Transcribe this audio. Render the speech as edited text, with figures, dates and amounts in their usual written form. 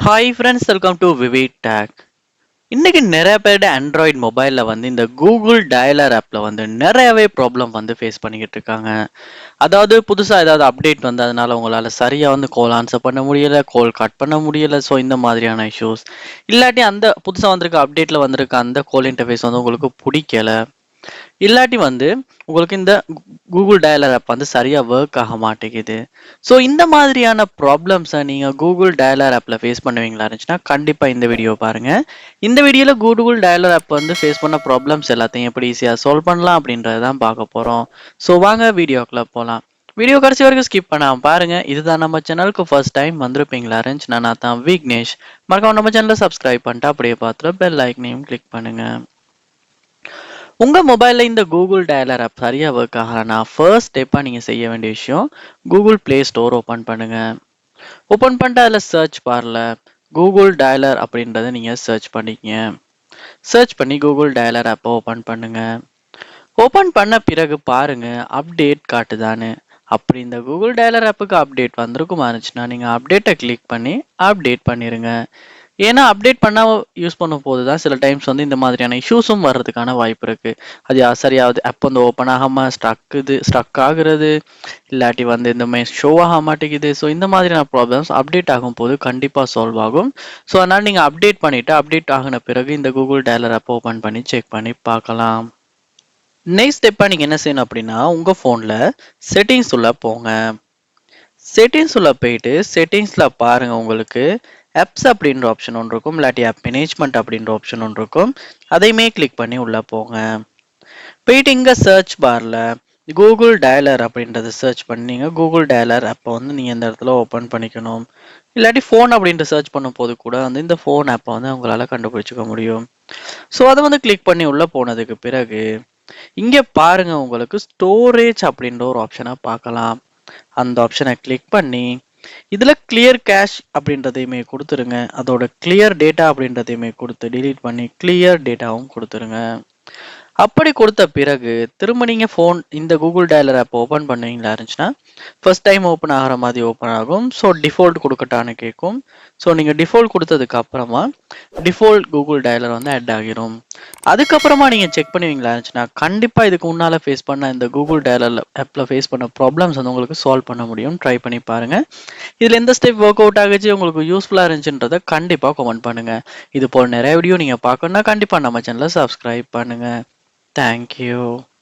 Hi friends, welcome to Vivek take. இன்னைக்கு நிறைய பேர் ஆண்ட்ராய்டு மொபைலில் வந்து இந்த கூகுள் டயலர் ஆப்பில் வந்து நிறையவே ப்ராப்ளம் வந்து ஃபேஸ் பண்ணிக்கிட்டு இருக்காங்க. அதாவது புதுசாக ஏதாவது அப்டேட் வந்து அதனால உங்களால் சரியாக வந்து கால் ஆன்சர் பண்ண முடியலை, கால் கட் பண்ண முடியலை. ஸோ இந்த மாதிரியான இஷ்யூஸ் இல்லாட்டி அந்த புதுசாக வந்திருக்க அப்டேட்டில் வந்திருக்க அந்த கால் இன்டர்ஃபேஸ் வந்து உங்களுக்கு பிடிக்கல, இல்லாட்டி வந்து உங்களுக்கு இந்த கூகுள் டயலர் ஆப் வந்து சரியாக ஒர்க் ஆக மாட்டேங்குது. ஸோ இந்த மாதிரியான ப்ராப்ளம்ஸை நீங்கள் கூகுள் டயலர் ஆப்பில் ஃபேஸ் பண்ணுவீங்களா இருந்துச்சுன்னா கண்டிப்பாக இந்த வீடியோ பாருங்கள். இந்த வீடியோவில் கூகுள் டயலர் ஆப் வந்து ஃபேஸ் பண்ண ப்ராப்ளம்ஸ் எல்லாத்தையும் எப்படி ஈஸியாக சால்வ் பண்ணலாம் அப்படின்றத தான் பார்க்க போகிறோம். ஸோ வாங்க வீடியோக்குள்ளே போகலாம். வீடியோ கடைசி வரைக்கும் ஸ்கிப் பண்ணாமல் பாருங்க. இதுதான் நம்ம சேனலுக்கு ஃபர்ஸ்ட் டைம் வந்திருப்பீங்களா இருந்துச்சுன்னா நான் தான் விக்னேஷ். மறக்காம நம்ம சேனலை சப்ஸ்கிரைப் பண்ணிட்டு அப்படியே பார்த்துட்டு பெல் ஐக்கனையும் கிளிக் பண்ணுங்க. உங்க மொபைல்ல இந்த கூகுள் டயலர் ஆப் சரியா ஒர்க் ஆகலனா ஃபர்ஸ்ட் ஸ்டெப்பா நீங்க செய்ய வேண்டிய விஷயம், கூகுள் பிளே ஸ்டோர் ஓபன் பண்ணுங்க. ஓபன் பண்ணிட்டு அதில் சர்ச் பார்ல கூகுள் டயலர் அப்படின்றத நீங்க சர்ச் பண்ணிக்கங்க. சர்ச் பண்ணி கூகுள் டயலர் ஆப்பை ஓபன் பண்ணுங்க. ஓபன் பண்ண பிறகு பாருங்க அப்டேட் காட்டுதான்னு. அப்படி இந்த கூகுள் டயலர் ஆப்புக்கு அப்டேட் வந்திருக்குமா இருந்துச்சுன்னா நீங்க அப்டேட்டை கிளிக் பண்ணி அப்டேட் பண்ணிருங்க. ஏன்னா அப்டேட் பண்ணாம யூஸ் பண்ணும் போது தான் சில டைம்ஸ் வந்து இந்த மாதிரியான இஷ்யூஸும் வர்றதுக்கான வாய்ப்பு இருக்கு. அது சரியாவது ஆப் வந்து ஓப்பன் ஆகாம ஸ்ட்ரக் ஆகுறது, இல்லாட்டி வந்து இந்த மாதிரி ஷோ ஆக மாட்டேங்குது. ஸோ இந்த மாதிரியான ப்ராப்ளம்ஸ் அப்டேட் ஆகும் போது கண்டிப்பாக சால்வ் ஆகும். ஸோ அதனால் நீங்கள் அப்டேட் பண்ணிவிட்டு அப்டேட் ஆகின பிறகு இந்த கூகுள் டயலர் ஆப் ஓப்பன் பண்ணி செக் பண்ணி பார்க்கலாம். நெக்ஸ்ட் ஸ்டெப்பாக நீங்கள் என்ன செய்யணும் அப்படின்னா உங்கள் ஃபோனில் செட்டிங்ஸ் உள்ள போங்க. செட்டிங்ஸ் உள்ள போயிட்டு செட்டிங்ஸில் பாருங்கள், உங்களுக்கு ஆப்ஸ் அப்படின்ற ஆப்ஷன் ஒன்று இருக்கும், இல்லாட்டி ஆப் மேனேஜ்மெண்ட் அப்படின்ற ஆப்ஷன் ஒன்று இருக்கும். அதையுமே கிளிக் பண்ணி உள்ளே போங்க. போயிட்டு இங்கே சர்ச் பாரில் கூகுள் டயலர் அப்படின்றத சர்ச் பண்ணீங்க. கூகுள் டயலர் ஆப்பை வந்து நீங்கள் இந்த இடத்துல ஓப்பன் பண்ணிக்கணும். இல்லாட்டி ஃபோன் அப்படின்ட்டு சர்ச் பண்ணும் போது கூட வந்து இந்த ஃபோன் ஆப்பை வந்து உங்களால் கண்டுபிடிச்சிக்க முடியும். ஸோ அதை வந்து கிளிக் பண்ணி உள்ளே போனதுக்கு பிறகு இங்கே பாருங்க, உங்களுக்கு ஸ்டோரேஜ் அப்படின்ற ஒரு ஆப்ஷனை பார்க்கலாம். அந்த ஆப்ஷனை கிளிக் பண்ணி இதில் கிளியர் கேஷ் அப்படின்றதையுமே கொடுத்துருங்க. அதோட கிளியர் டேட்டா அப்படின்றதையுமே கொடுத்து டிலீட் பண்ணி கிளியர் டேட்டாவும் கொடுத்துருங்க. அப்படி கொடுத்த பிறகு திரும்ப நீங்கள் ஃபோன் இந்த கூகுள் டயலர் ஆப் ஓப்பன் பண்ணுவீங்களா இருந்துச்சுன்னா ஃபர்ஸ்ட் டைம் ஓப்பன் ஆகிற மாதிரி ஓப்பன் ஆகும். ஸோ டிஃபால்ட் கொடுக்கட்டான்னு கேட்கும். ஸோ நீங்கள் டிஃபால்ட் கொடுத்ததுக்கு அப்புறமா டிஃபால்ட் கூகுள் டயலர் வந்து ஆட் ஆகிரும். அதுக்கப்புறமா நீங்கள் செக் பண்ணுவீங்களா இருந்துச்சுன்னா கண்டிப்பாக இதுக்கு முன்னால் ஃபேஸ் பண்ண இந்த கூகுள் டயலர் ஆப்பில் ஃபேஸ் பண்ண ப்ராப்ளம்ஸ் வந்து உங்களுக்கு சால்வ் பண்ண முடியும். ட்ரை பண்ணி பாருங்கள். இதில் எந்த ஸ்டெப் ஒர்க் அவுட் ஆகுச்சு உங்களுக்கு யூஸ்ஃபுல்லாக இருந்துச்சுன்றதை கண்டிப்பாக கமெண்ட் பண்ணுங்கள். இது போல் நிறைய வீடியோ நீங்கள் பார்க்கணுன்னா கண்டிப்பாக நம்ம சேனலை சப்ஸ்கிரைப் பண்ணுங்கள். Thank you.